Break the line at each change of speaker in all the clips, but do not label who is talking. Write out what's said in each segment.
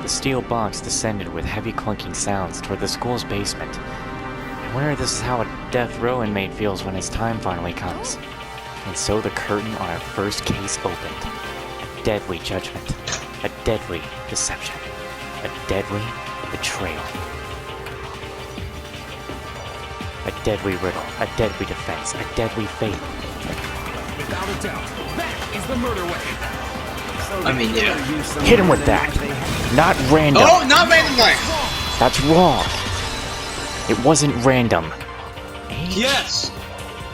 The steel box descended with heavy clunking sounds toward the school's basement. I wonder if this is how a death row inmate feels when his time finally comes. And so the curtain on our first case opened. A deadly judgment. A deadly deception. A deadly betrayal. A deadly riddle. A deadly defense. A deadly fate.
Without a doubt, that is the murder weapon.
I mean, yeah.
Hit him with that. Not random.
Oh, not random like.
That's wrong. It wasn't random.
Yes.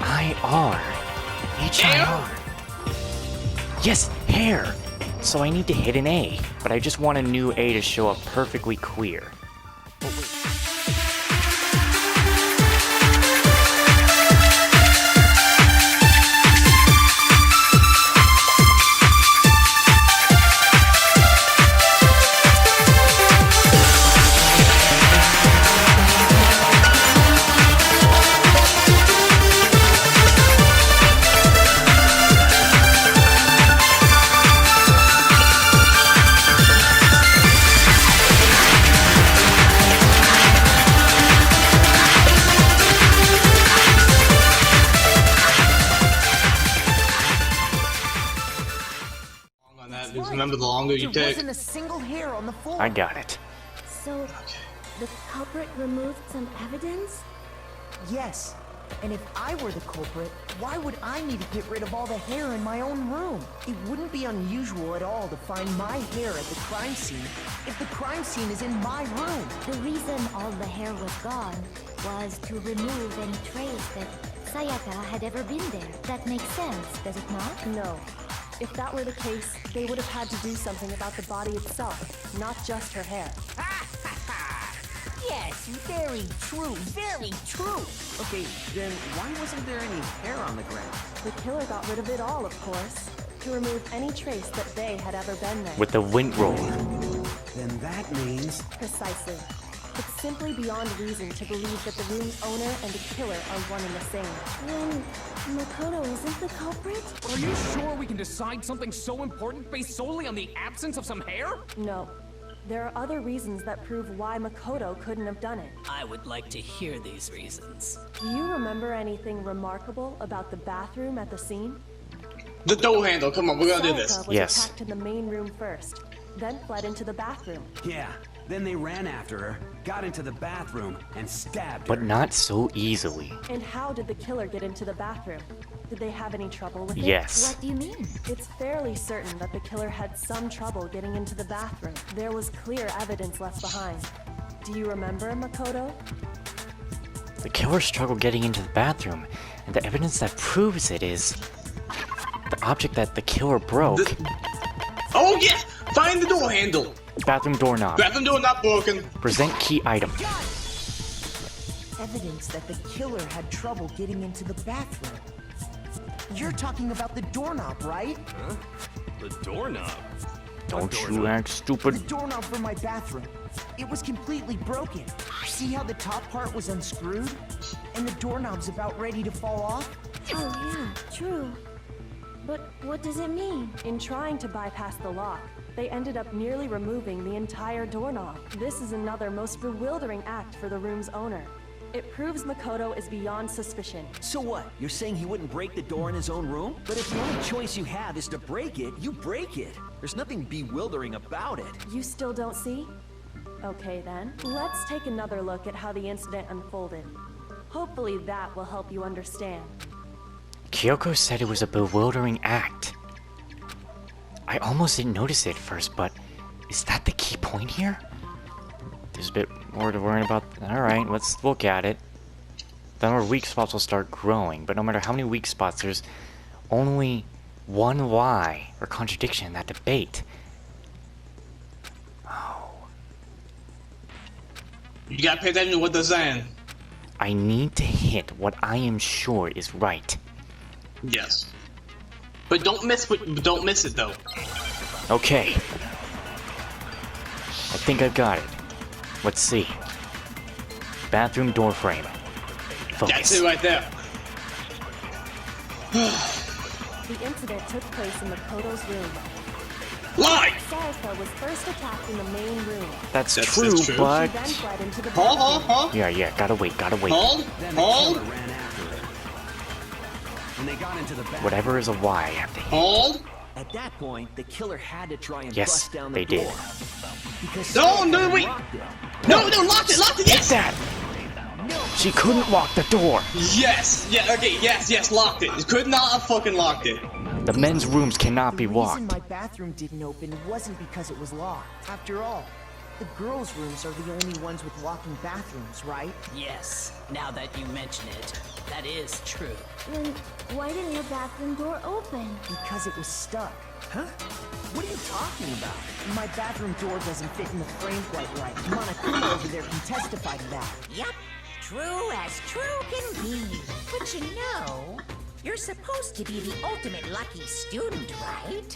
H-I-R. H-I-R. Yes, hair. So I need to hit an A, but I just want a new A to show up perfectly clear.
Remember, the longer you
there
take.
wasn't a single hair on the floor.
I got it.
So, the culprit removed some evidence?
Yes. And if I were the culprit, why would I need to get rid of all the hair in my own room? It wouldn't be unusual at all to find my hair at the crime scene if the crime scene is in my room.
The reason all the hair was gone was to remove any trace that Sayaka had ever been there. That makes sense, does it not?
No. If that were the case, they would have had to do something about the body itself, not just her hair.
Yes, very true, very true.
Okay, then why wasn't there any hair on the ground?
The killer got rid of it all, of course, to remove any trace that they had ever been there.
With the wind roller.
Then that means...
Precisely. It's simply beyond reason to believe that the room's owner and the killer are one and the same.
Then Makoto isn't the culprit?
Are you sure we can decide something so important based solely on the absence of some hair?
No. There are other reasons that prove why Makoto couldn't have done it.
I would like to hear these reasons.
Do you remember anything remarkable about the bathroom at the scene?
The door handle. Come on, we're gonna do this.
Sayaka was
Yes.
attacked in the main room first, then fled into the bathroom.
Yeah, then they ran after her, got into the bathroom, and stabbed her.
But not so easily.
And how did the killer get into the bathroom? Did they have any trouble with it?
Yes.
What do you mean?
It's fairly certain that the killer had some trouble getting into the bathroom. There was clear evidence left behind. Do you remember, Makoto?
The killer struggled getting into the bathroom, and the evidence that proves it is the object that the killer broke.
Oh yes! Find the door handle.
Bathroom doorknob.
Bathroom door not broken.
Present key item.
Evidence that the killer had trouble getting into the bathroom. You're talking about the doorknob, right?
Huh? The doorknob?
Don't you act stupid.
The doorknob for my bathroom. It was completely broken. See how the top part was unscrewed? And the doorknob's about ready to fall off?
Oh yeah, true. But what does it mean?
In trying to bypass the lock, they ended up nearly removing the entire doorknob. This is another most bewildering act for the room's owner. It proves Makoto is beyond suspicion.
So what? You're saying he wouldn't break the door in his own room? But if the only choice you have is to break it, you break it. There's nothing bewildering about it.
You still don't see? Okay then, let's take another look at how the incident unfolded. Hopefully that will help you understand.
Kyoko said it was a bewildering act. I almost didn't notice it at first, but is that the key point here? There's a bit more to worry about. Alright, let's look at it. Then our weak spots will start growing, but no matter how many weak spots, there's only one lie or contradiction in that debate. Oh.
You gotta pay attention to what they're saying.
I need to hit what I am sure is right.
Yes. But don't miss it though.
Okay. I think I've got it. Let's see. Bathroom door frame. Focus.
That's it right there.
The incident took place in Makoto's room.
Lie!
Sayaka was first attacked in the main room.
That's
That's
true,
true.
but
She then fled into the
Hold,
bathroom.
yeah, gotta wait.
Hold,
Then the
hold,
killer ran after her. When they got into the bathroom,
Whatever is a Y, I have to hit.
hold.
at that point, the killer had to try and
Yes,
bust down the
they did.
door. Because
No,
Sayaka
no, wait.
locked it.
No, locked it,
Hit
yes!
that! She couldn't lock the door.
Yes, yeah, okay, yes, locked it. Could not have fucking locked it.
The men's rooms cannot be
The reason
locked.
my bathroom didn't open wasn't because it was locked. After all, the girls' rooms are the only ones with walking bathrooms, right?
Yes, now that you mention it, that is true.
Then why didn't your bathroom door open?
Because it was stuck.
Huh? What are you talking about?
My bathroom door doesn't fit in the frame quite right. Monokuma over there can testify to that.
Yep, true as true can be. But you know, you're supposed to be the ultimate lucky student, right?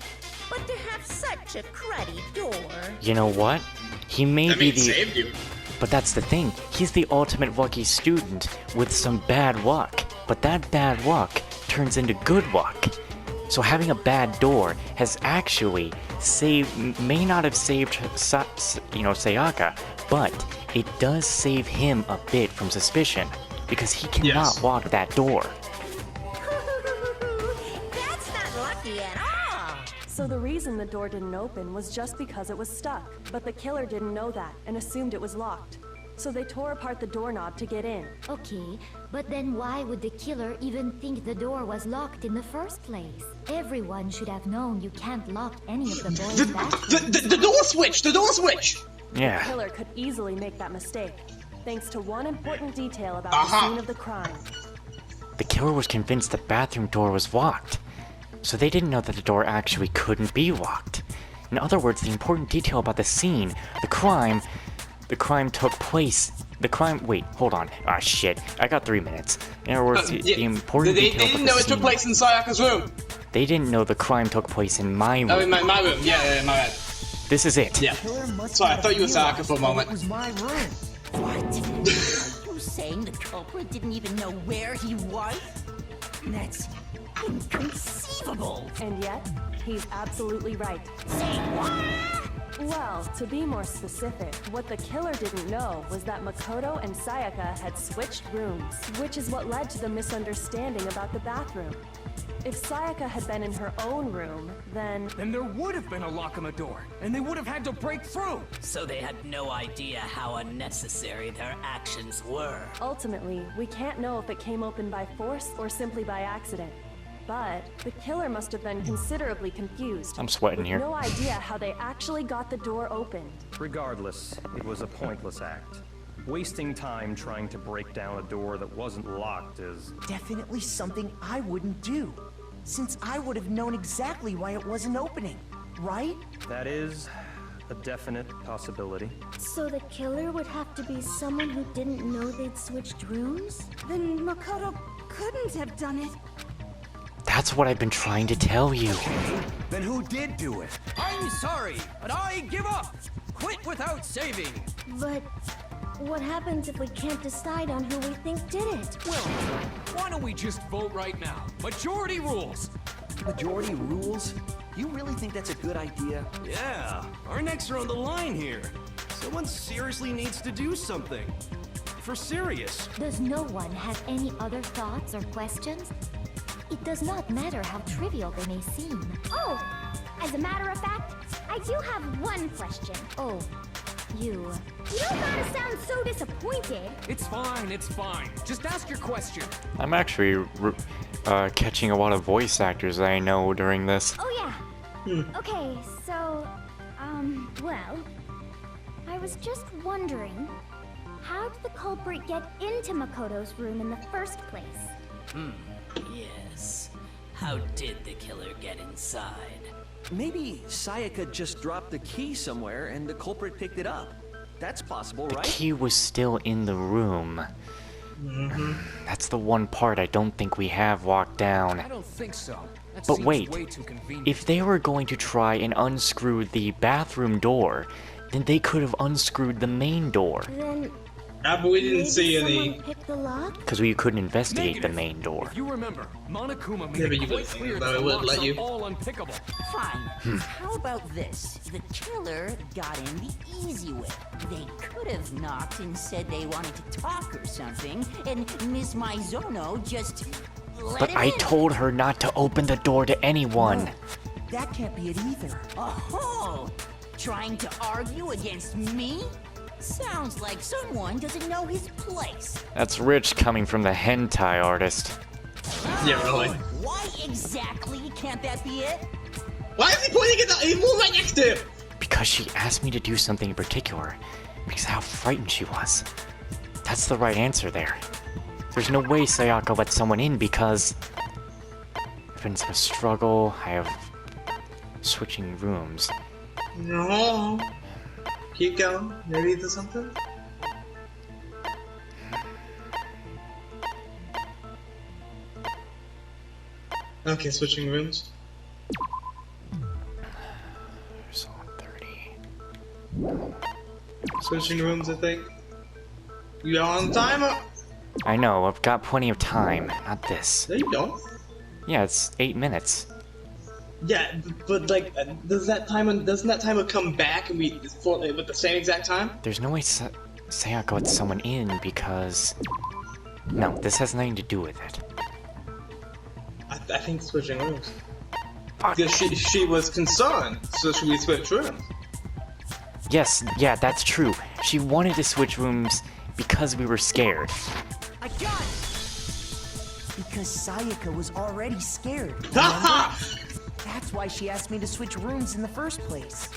But to have such a cruddy door.
You know what? He may
That
be
means
the...
saved you.
But that's the thing. He's the ultimate lucky student with some bad luck. But that bad luck turns into good luck. So having a bad door has actually may not have saved, Sayaka, but it does save him a bit from suspicion because he cannot
Yes.
lock that door.
That's not lucky at all.
So the reason the door didn't open was just because it was stuck. But the killer didn't know that and assumed it was locked. So they tore apart the doorknob to get in.
Okay, but then why would the killer even think the door was locked in the first place? Everyone should have known you can't lock any of the boys' bathrooms.
The door switch! The door switch!
The
Yeah.
killer could easily make that mistake, thanks to one important detail about
Aha.
the scene of the crime.
The killer was convinced the bathroom door was locked. So they didn't know that the door actually couldn't be locked. In other words, the important detail about the scene, the crime took place. Wait, hold on. Ah, shit. I got 3 minutes. In other words, the important
They
detail
didn't
about
know
the
it took
scene.
place in Sayaka's room.
They didn't know the crime took place in my room.
Oh, in my room. Yeah, my bad.
This is it.
Yeah.
Killer must
Sorry, I
have
thought you were
realized
Sayaka for a
that
moment.
It was my room.
What? Are you saying the culprit didn't even know where he was? That's inconceivable.
And yet, he's absolutely right.
Say what?
Well, to be more specific, what the killer didn't know was that Makoto and Sayaka had switched rooms, which is what led to the misunderstanding about the bathroom. If Sayaka had been in her own room, then...
Then there would have been a lock on the door, and they would have had to break through.
So they had no idea how unnecessary their actions were.
Ultimately, we can't know if it came open by force or simply by accident. But the killer must have been considerably confused.
I'm sweating
with
here.
no idea how they actually got the door opened.
Regardless, it was a pointless act. Wasting time trying to break down a door that wasn't locked is...
Definitely something I wouldn't do, since I would have known exactly why it wasn't opening, right?
That is a definite possibility.
So the killer would have to be someone who didn't know they'd switched rooms?
Then Makoto couldn't have done it.
That's what I've been trying to tell you.
Then who did do it?
I'm sorry, but I give up. Quit without saving.
But what happens if we can't decide on who we think did it?
Well, why don't we just vote right now? Majority rules.
Majority rules? You really think that's a good idea?
Yeah, our necks are on the line here. Someone seriously needs to do something. For serious.
Does no one have any other thoughts or questions? It does not matter how trivial they may seem.
Oh, as a matter of fact, I do have one question.
Oh, you...
You don't gotta sound so disappointed.
It's fine, it's fine. Just ask your question.
I'm actually catching a lot of voice actors that I know during this.
Oh yeah. Okay, so, well, I was just wondering, how did the culprit get into Makoto's room in the first place?
Yes. How did the killer get inside?
Maybe Sayaka just dropped the key somewhere and the culprit picked it up. That's possible,
The
right?
key was still in the room. That's the one part I don't think we have locked down.
I don't think so. That
But
seems
wait,
way too convenient.
if they were going to try and unscrew the bathroom door, then they could have unscrewed the main door.
Then
but we didn't see any.
Someone picked the lock?
Because we couldn't investigate the main door.
If you remember, Monokuma made
Yeah, but
it
you
quite
would've seen
clear
it,
that
though,
the
it wouldn't
locks
let you.
are all unpickable.
Fine. How about this? The killer got in the easy way. They could have knocked and said they wanted to talk or something, and Miss Maizono just let
But
him
I
in.
told her not to open the door to anyone.
No, that can't be it either.
Oh, trying to argue against me? Sounds like someone doesn't know his place.
That's rich coming from the hentai artist.
Yeah, really.
Why exactly can't that be it?
Why is he pointing at the? He's moving right next to him.
Because she asked me to do something in particular. Because of how frightened she was. That's the right answer there. There's no way Sayaka let someone in because... I've been some struggle. I have... switching rooms.
No. Keep going. Maybe there's something. Okay, switching rooms.
There's 130.
Switching rooms, I think. You on timer?
I know, I've got plenty of time. Not this.
No, you don't.
Yeah, it's 8 minutes.
Yeah, but like, doesn't that timer come back and with the same exact time?
There's no way Sayaka let someone in because... No, this has nothing to do with it.
I think switching rooms. Because she was concerned, so should we switch rooms?
Yes, yeah, that's true. She wanted to switch rooms because we were scared.
I got it! Because Sayaka was already scared.
Ha!
That's why she asked me to switch rooms in the first place.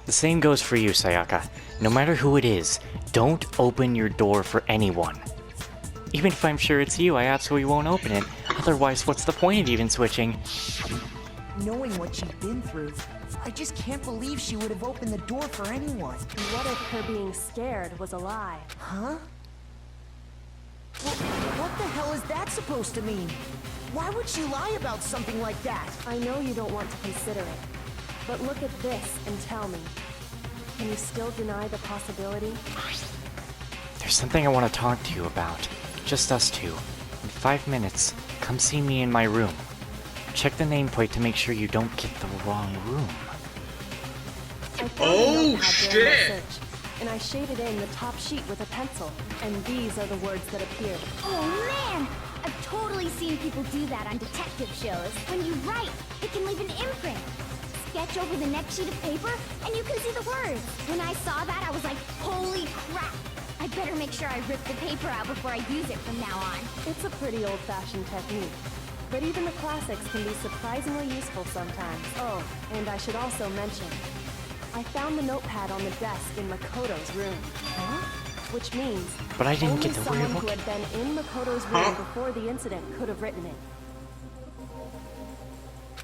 The same goes for you, Sayaka. No matter who it is, don't open your door for anyone. Even if I'm sure it's you, I absolutely won't open it. Otherwise, what's the point of even switching?
Knowing what she'd been through, I just can't believe she would have opened the door for anyone.
What if her being scared was a lie?
Huh? Well, what the hell is that supposed to mean? Why would she lie about something like that?
I know you don't want to consider it, but look at this and tell me. Can you still deny the possibility?
There's something I want to talk to you about. Just us two. In 5 minutes, come see me in my room. Check the nameplate to make sure you don't get the wrong room.
I found a
Oh,
notepad during my
shit.
search, and I shaded in the top sheet with a pencil, and these are the words that appeared.
Oh man! I've totally seen people do that on detective shows. When you write, it can leave an imprint. Sketch over the next sheet of paper, and you can see the words. When I saw that, I was like, holy crap! I better make sure I rip the paper out before I use it from now on.
It's a pretty old-fashioned technique, but even the classics can be surprisingly useful sometimes. Oh, and I should also mention, I found the notepad on the desk in Makoto's room. Huh? Which means
But I didn't
only
get the
someone
real
who had been in Makoto's room before the incident could have written it.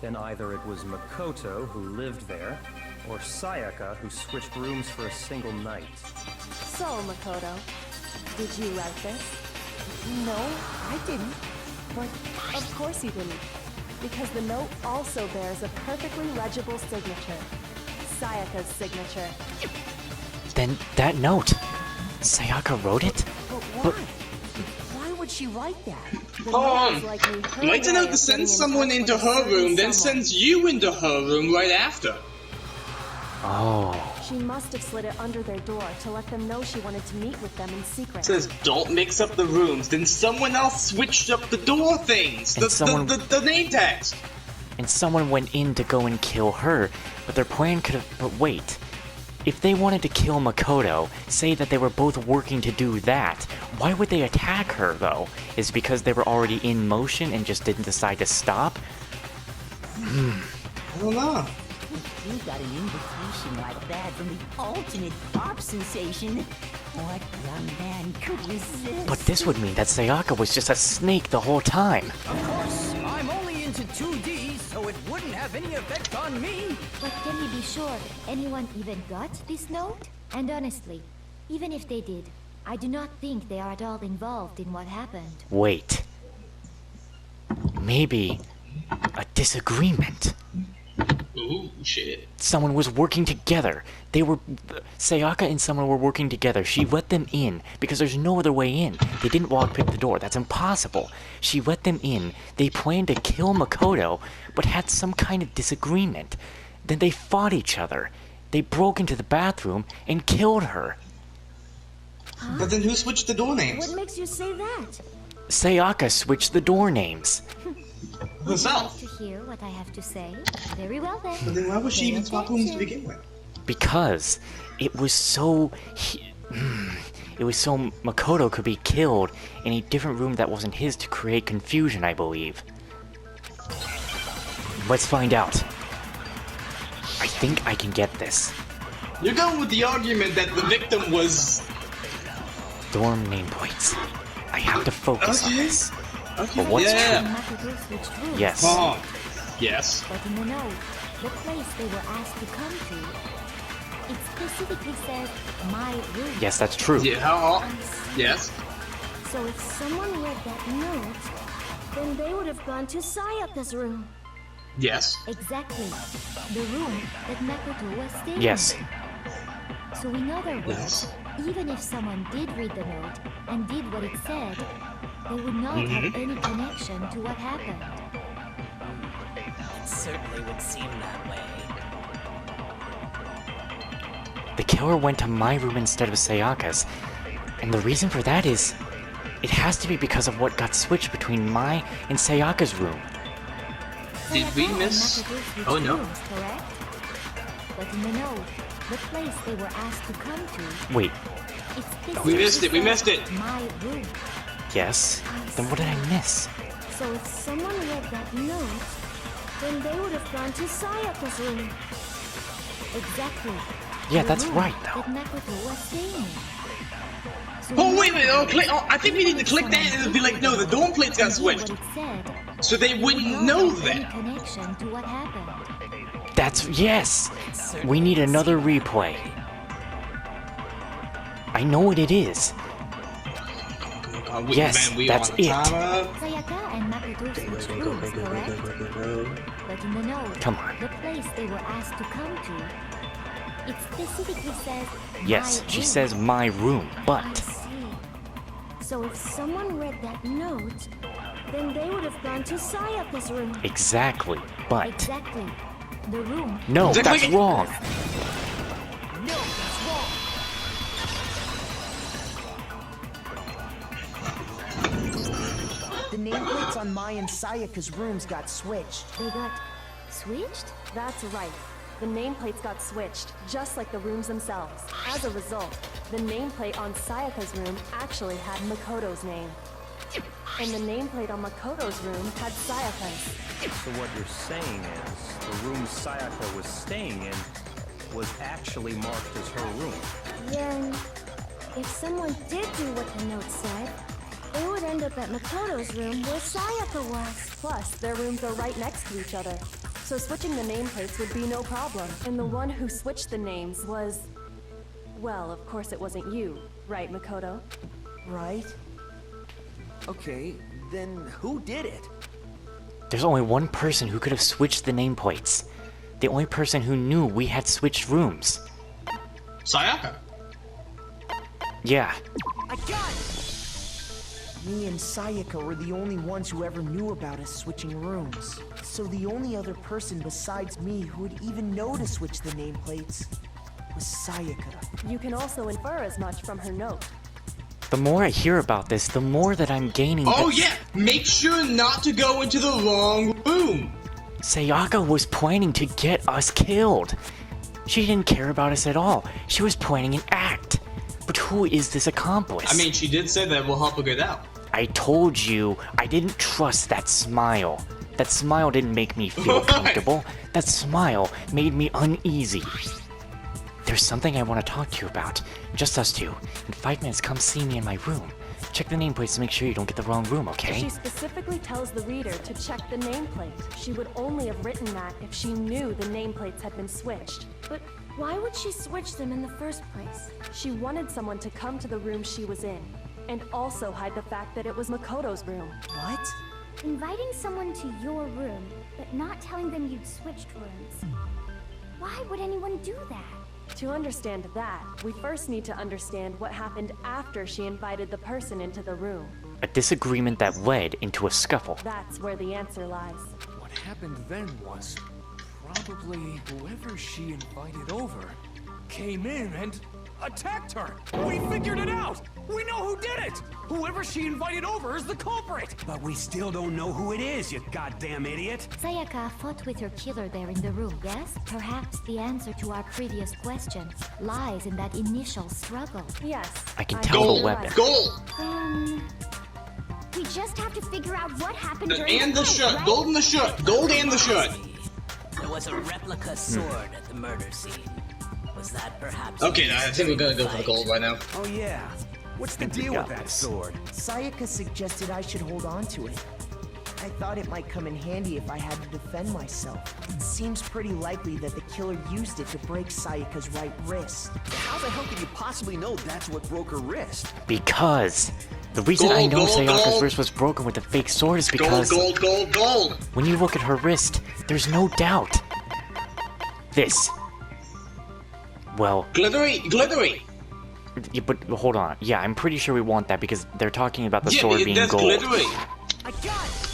Then either it was Makoto who lived there, or Sayaka who switched rooms for a single night.
So, Makoto, did you write this?
No, I didn't.
But of course you didn't, because the note also bears a perfectly legible signature. Sayaka's signature.
Then that note. Sayaka wrote it?
But why? Why would she write that?
The note is likely her
Write a
way
note
of
to send
getting in
someone
touch
into
with a
her
certain
room, then
someone.
sends you into her room right after.
Oh.
She must have slid it under their door to let them know she wanted to meet with them in secret.
Says don't mix up the rooms. Then someone else switched up the door things.
And
The name tags.
And someone went in to go and kill her, but their plan could have... But wait. If they wanted to kill Makoto, say that they were both working to do that, why would they attack her, though? Is it because they were already in motion and just didn't decide to stop?
I don't know.
If you got an invitation like that from the alternate pop sensation, what young man could resist?
But this would mean that Sayaka was just a snake the whole time.
Of course, I'm only into 2D, so it wouldn't have any effect on me.
But can we be sure anyone even got this note? And honestly, even if they did, I do not think they are at all involved in what happened.
Wait. Maybe a disagreement.
Ooh, shit.
Someone was working together. Sayaka and someone were working together. She let them in because there's no other way in. They didn't lockpick the door. That's impossible. She let them in. They planned to kill Makoto, but had some kind of disagreement. Then they fought each other. They broke into the bathroom and killed her.
Huh?
But then who switched the door names?
What makes you say that?
Sayaka switched the door names.
Would you like to hear what I have to say? Very well then.
But then why would she even swap rooms to begin with?
Because it was so Makoto could be killed in a different room that wasn't his to create confusion, I believe. Let's find out. I think I can get this.
You're going with the argument that the victim was...
Dorm nameplates. I have to focus on this.
Okay.
But what's
Yeah.
true? Yes.
Oh. Yes.
But in the note, the place they were asked to come to, it specifically says my room.
Yes, that's true.
Yeah. Yes.
So if someone read that note, then they would have gone to Sayaka's room.
Yes.
Exactly. The room that Makoto was staying
Yes.
in. So in other words,
Yes.
even if someone did read the note and did what it said, they would not have any connection to what happened.
It certainly would seem that way.
The killer went to my room instead of Sayaka's. And the reason for that is, it has to be because of what got switched between my and Sayaka's room.
Did we miss? Oh no.
Rooms, correct? But in the note, the place they were asked to come to,
Wait,
We missed it. We missed it.
my room.
yes? Then what did I miss?
So if someone read that note, then they would have gone to Sayaka's room.
Exactly.
Yeah,
The
that's
room
right, though.
that Makoto was staying in. So
Oh wait, wait. Oh, click. Oh, I think we need to click that and it'll be like, no, the dorm plates got switched,
What it said,
so they wouldn't
not
know
have any
that.
connection to what happened.
That's, yes! We need another replay. I know what it is. Yes,
Man, we
that's
on the
it.
timer.
Sayaka and Makoto switched rooms, correct? But in the note,
Come on.
the place they were asked to come to, it specifically says
Yes,
my
she
room.
says my room,
I
but...
see. So if someone read that note, then they would have gone to Sayaka's room.
Exactly, but...
Exactly. The room.
No,
Exactly.
that's wrong!
No, that's wrong.
The nameplates on my and Sayaka's rooms got switched.
They got switched?
That's right. The nameplates got switched, just like the rooms themselves. As a result, the nameplate on Sayaka's room actually had Makoto's name. And the nameplate on Makoto's room had Sayaka's.
So what you're saying is, the room Sayaka was staying in was actually marked as her room.
Then, if someone did do what the note said, they would end up at Makoto's room where Sayaka was.
Plus, their rooms are right next to each other. So switching the nameplates would be no problem. And the one who switched the names was... Well, of course it wasn't you, right, Makoto?
Right?
Okay, then who did it?
There's only one person who could have switched the nameplates. The only person who knew we had switched rooms.
Sayaka.
Yeah.
I got it!
Me and Sayaka were the only ones who ever knew about us switching rooms. So the only other person besides me who would even know to switch the nameplates was Sayaka.
You can also infer as much from her note.
The more I hear about this, the more that I'm gaining
Oh
that
yeah, make sure not to go into the wrong room.
Sayaka was planning to get us killed. She didn't care about us at all. She was planning an act. But who is this accomplice?
I mean, she did say that we'll help her get out.
I told you, I didn't trust that smile. That smile didn't make me feel comfortable. That smile made me uneasy. There's something I want to talk to you about. Just us two. In 5 minutes, come see me in my room. Check the nameplates to make sure you don't get the wrong room, okay?
She specifically tells the reader to check the nameplate. She would only have written that if she knew the nameplates had been switched.
But why would she switch them in the first place?
She wanted someone to come to the room she was in, and also hide the fact that it was Makoto's room.
What?
Inviting someone to your room, but not telling them you'd switched rooms. Why would anyone do that?
To understand that, we first need to understand what happened after she invited the person into the room.
A disagreement that led into a scuffle.
That's where the answer lies.
What happened then was probably whoever she invited over came in and attacked her. We figured it out. We know who did it. Whoever she invited over is the culprit.
But we still don't know who it is, you goddamn idiot.
Sayaka fought with her killer there in the room, yes? Perhaps the answer to our previous question lies in that initial struggle.
Yes.
I can tell the weapon.
Gold!
We just have to figure out what happened during
And the
fight,
shirt.
right?
Gold and the shirt. Gold and the shirt.
There was a replica sword at the murder scene. Was that perhaps...
Okay, I think we're gonna go for the gold right now.
Oh yeah. What's the deal with that sword?
Sayaka suggested I should hold on to it. I thought it might come in handy if I had to defend myself. It seems pretty likely that the killer used it to break Sayaka's right wrist.
How the hell could you possibly know that's what broke her wrist?
Because the reason I know Sayaka's wrist was broken with the fake sword is because
Gold!
when you look at her wrist, there's no doubt. This. Well...
Glittery!
Yeah, but hold on. Yeah, I'm pretty sure we want that because they're talking about the sword being
that's
gold.
glittery.
I got it!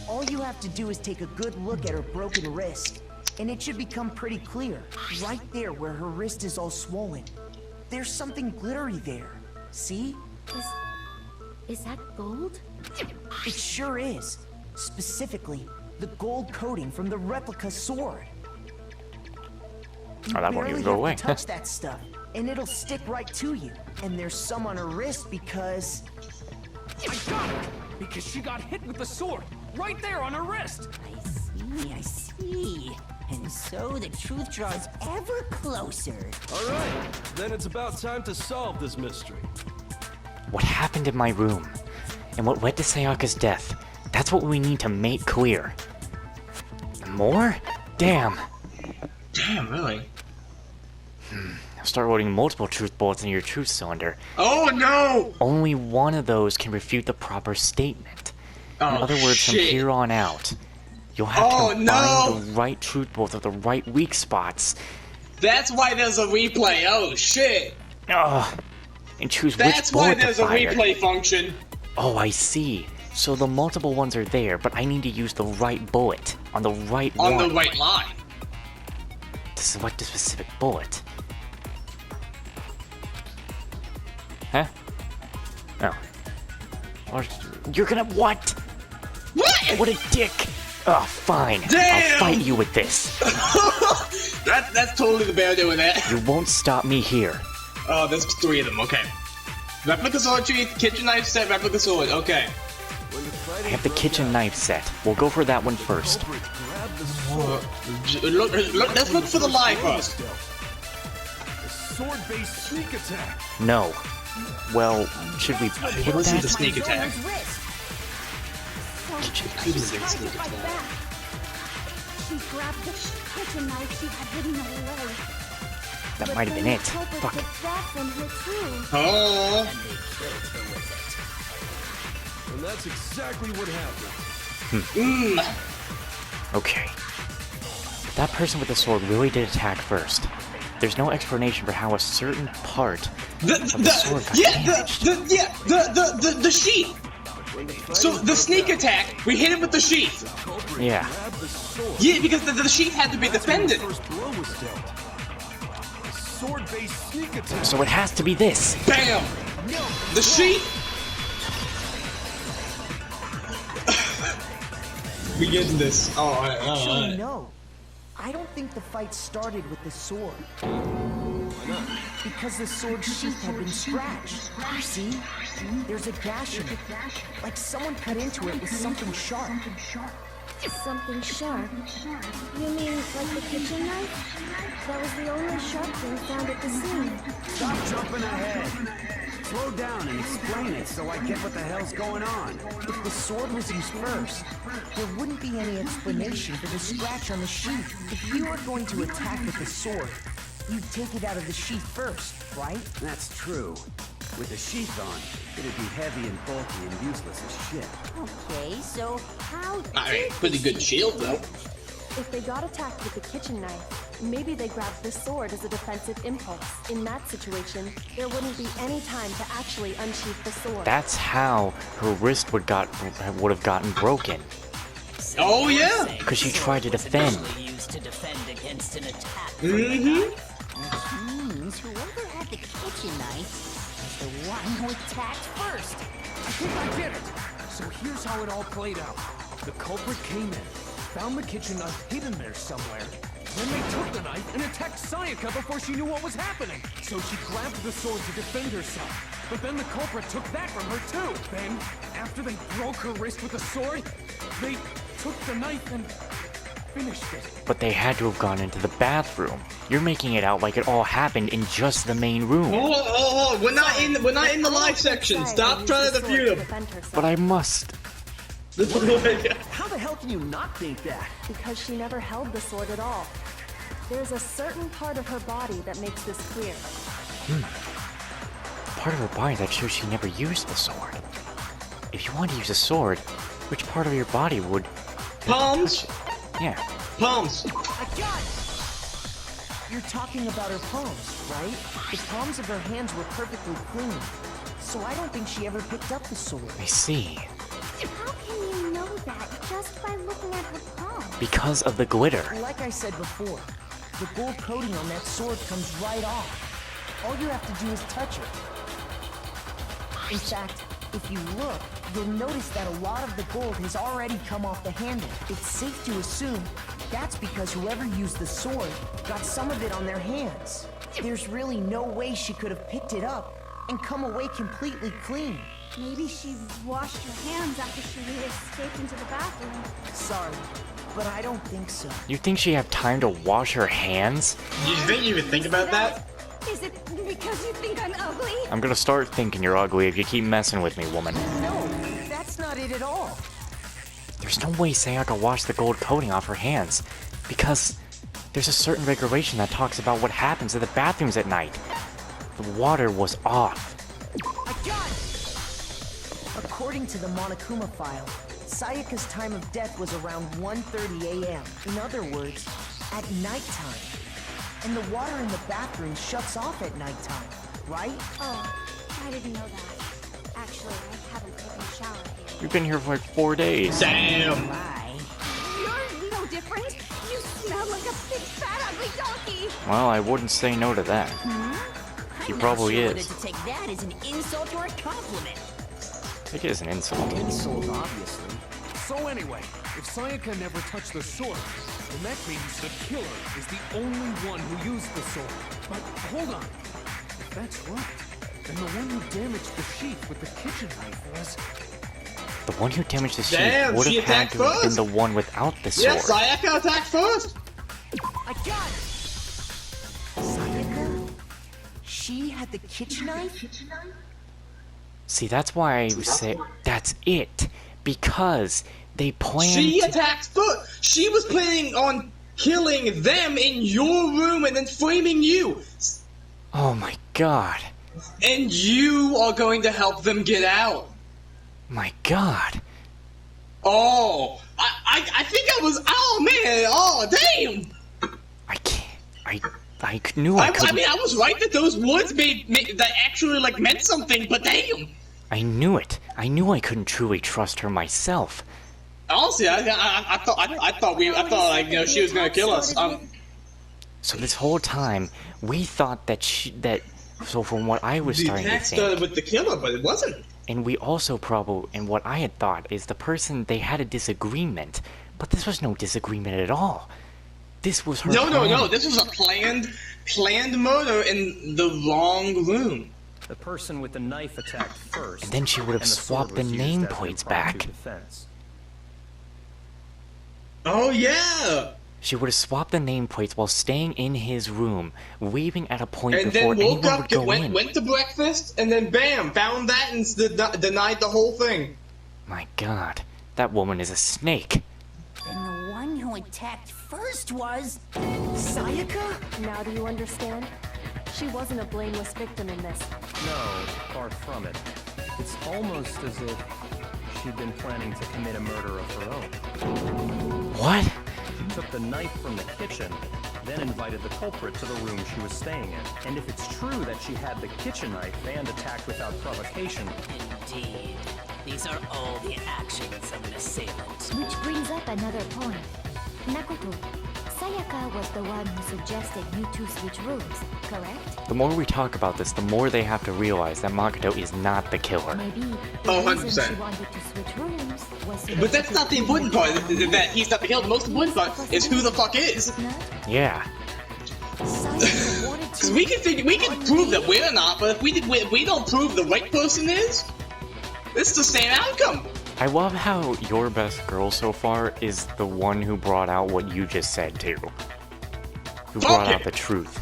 All you have to do is take a good look at her broken wrist, and it should become pretty clear. Right there where her wrist is all swollen. There's something glittery there. See?
Is that gold?
It sure is. Specifically, the gold coating from the replica sword. You
Oh, that won't
barely
even go
have
away.
to touch that stuff, and it'll stick right to you. And there's some on her wrist because...
I got it! Because she got hit with the sword, right there on her wrist!
I see. And so the truth draws ever closer.
Alright, then it's about time to solve this mystery.
What happened in my room, and what led to Sayaka's death, that's what we need to make clear. More? Damn.
Damn, really?
Start loading multiple truth bullets in your truth cylinder.
Oh no!
Only one of those can refute the proper statement. In
Oh,
other words, from
shit.
here on out, you'll have to combine
no!
the right truth bullets with the right weak spots.
That's why there's a replay. Oh shit!
Ugh. And choose
That's
which bullet
why
to
there's a
fire.
replay function.
Oh, I see. So the multiple ones are there, but I need to use the right bullet on the right one.
On the right line.
To select a specific bullet. Huh? Oh. Or, you're gonna what?
What?
What a dick! Oh, fine.
Damn!
I'll fight you with this.
That's totally the bear doing that.
You won't stop me here.
Oh, there's 3 of them. Okay. Replica sword tree, kitchen knife set, replica sword. Okay.
I have the kitchen knife set. We'll go for that one first.
Let's look for the lie first.
Sword-based sneak attack.
No. Well, should we hit
It wasn't the
that?
sneak attack.
She grabbed the kitchen knife she had hidden away.
That might have been it. Fuck.
That from her too.
Oh.
And that's exactly what happened.
Okay. That person with the sword really did attack first. There's no explanation for how a certain part of the sword got damaged.
The sheath. So the sneak attack, we hit him with the sheath.
Yeah.
Yeah, because the sheath had to be defended.
Sword-based sneak attack.
So it has to be this.
Bam! The sheath. We getting this. Oh,
Actually, no. I don't think the fight started with the sword. Because the sword sheath had been scratched. See? There's a gash in it. Like someone cut into it with something sharp.
Something sharp? You mean like the kitchen knife? That was the only sharp thing found at the scene.
Stop jumping ahead. Slow down and explain it so I get what the hell's going on.
If the sword was used first, there wouldn't be any explanation for the scratch on the sheath. If you were going to attack with the sword, you'd take it out of the sheath first, right?
That's true. With the sheath on, it'd be heavy and bulky and useless as shit.
Okay, so how
Alright, pretty good shield though.
If they got attacked with the kitchen knife, maybe they grabbed the sword as a defensive impulse. In that situation, there wouldn't be any time to actually unsheath the sword.
That's how her wrist would have gotten broken.
Oh yeah!
Because she tried to defend.
Used to defend against an attack.
Mm-hmm.
Which means whoever had the kitchen knife was the one who attacked first.
I think I get it. So here's how it all played out. The culprit came in, found the kitchen knife hidden there somewhere. Then they took the knife and attacked Sayaka before she knew what was happening. So she grabbed the sword to defend herself. But then the culprit took that from her too. Then, after they broke her wrist with the sword, they took the knife and finished it.
But they had to have gone into the bathroom. You're making it out like it all happened in just the main room.
Oh, we're not in the live section. Stop trying to defute him.
But I must.
How the hell can you not think that?
Because she never held the sword at all. There's a certain part of her body that makes this clear.
Part of her body that shows she never used the sword. If you want to use a sword, which part of your body would...
Palms?
Yeah.
Palms.
I got it! You're talking about her palms, right? The palms of her hands were perfectly clean. So I don't think she ever picked up the sword.
I see.
How can you know that just by looking at her palm?
Because of the glitter.
Like I said before, the gold coating on that sword comes right off. All you have to do is touch it. In fact, if you look, you'll notice that a lot of the gold has already come off the handle. It's safe to assume that's because whoever used the sword got some of it on their hands. There's really no way she could have picked it up and come away completely clean.
Maybe she washed her hands after she escaped into the bathroom.
Sorry, but I don't think so.
You think she had time to wash her hands?
You think you would think about that?
Is it because you think I'm ugly?
I'm gonna start thinking you're ugly if you keep messing with me, woman.
No, that's not it at all.
There's no way Sayaka washed the gold coating off her hands. Because there's a certain regulation that talks about what happens in the bathrooms at night. The water was off.
I got it! According to the Monokuma file, Sayaka's time of death was around 1:30 a.m. In other words, at nighttime. And the water in the bathroom shuts off at nighttime, right?
Oh, I didn't know that. Actually, I haven't taken a shower here.
You've been here for like 4 days.
Damn.
You're no different. You smell like a big fat ugly donkey.
Well, I wouldn't say no to that. She probably
I'm not sure
is.
whether to take that as an insult or a compliment.
I think it is an insult.
Insult, obviously.
So anyway, if Sayaka never touched the sword, then that means the killer is the only one who used the sword. But hold on. If that's right, then the one who damaged the sheath with the kitchen knife was...
The one who damaged the sheath
Damn,
would
she
have had
attacked
to have been
first?
the one without the sword.
Yeah, Sayaka attacked first.
I got it! Sayaka? She had the kitchen knife?
See, that's why I say that's it. Because they planned.
She attacked first. She was planning on killing them in your room and then framing you.
Oh my god.
And you are going to help them get out.
My god.
Oh, I think I was. Oh man. Oh damn.
I can't. I knew I couldn't.
I mean, I was right that those words that actually like meant something, but damn.
I knew it. I knew I couldn't truly trust her myself.
Honestly, I thought like you know she was gonna kill us.
So this whole time we thought that so from what I was
The
starting to
attack
think,
started with the killer, but it wasn't.
and we also probably, and what I had thought is the person, they had a disagreement, but this was no disagreement at all. This was her.
No. This was a planned murder in the wrong room.
The person with the knife attacked first.
And then she would have
and the sword
swapped the
was used as
nameplates
impromptu
back.
defense.
Oh yeah.
She would have swapped the nameplates while staying in his room, leaving at a point
And
before
then woke
anyone
up,
would go in.
went to breakfast, and then bam, found that and denied the whole thing.
My god, that woman is a snake.
And the one who attacked first was...
Sayaka?
Now do you understand? She wasn't a blameless victim in this.
No, far from it. It's almost as if she'd been planning to commit a murder of her own.
What?
She took the knife from the kitchen, then invited the culprit to the room she was staying in. And if it's true that she had the kitchen knife and attacked without provocation...
Indeed. These are all the actions of an assailant.
Which brings up another point. Makoto, Sayaka was the one who suggested you two switch rooms, correct?
The more we talk about this, the more they have to realize that Makoto is not the killer.
Maybe the
Oh,
reason
100%.
she wanted to switch rooms was so
But
that
that's
she
not the
could
important part, that he's not the killer. The most important part is who the fuck is.
Yeah.
Because we can prove that we're not, but if we don't prove the right person is, it's the same outcome.
I love how your best girl so far is the one who brought out what you just said too. Who brought out the truth.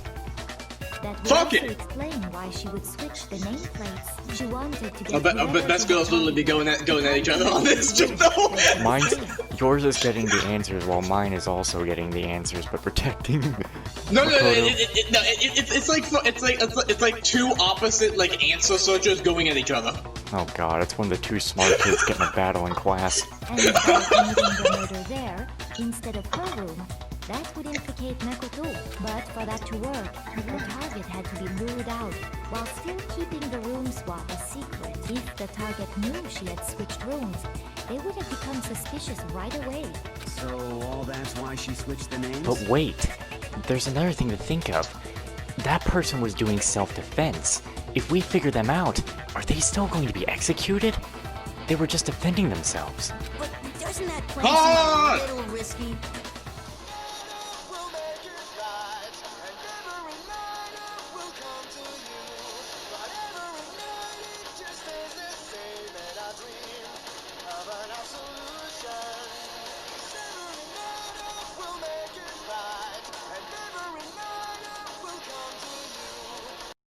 That would
Fuck
also
it.
explain why she would switch the nameplates. She wanted to
I
get
bet best girls literally be going at each other on this, just though.
Yours is getting the answers while mine is also getting the answers, but protecting.
No,
Makoto.
it's like two opposite like answer searchers going at each other.
Oh god, it's when the two smart kids get in a battle in class.
And by committing the murder there, instead of her room, that would implicate Makoto. But for that to work, the target had to be lured out, while still keeping the room swap a secret. If the target knew she had switched rooms, they would have become suspicious right away.
So all that's why she switched the names?
But wait, there's another thing to think of. That person was doing self-defense. If we figure them out, are they still going to be executed? They were just defending themselves.
But doesn't that plan seem a little risky?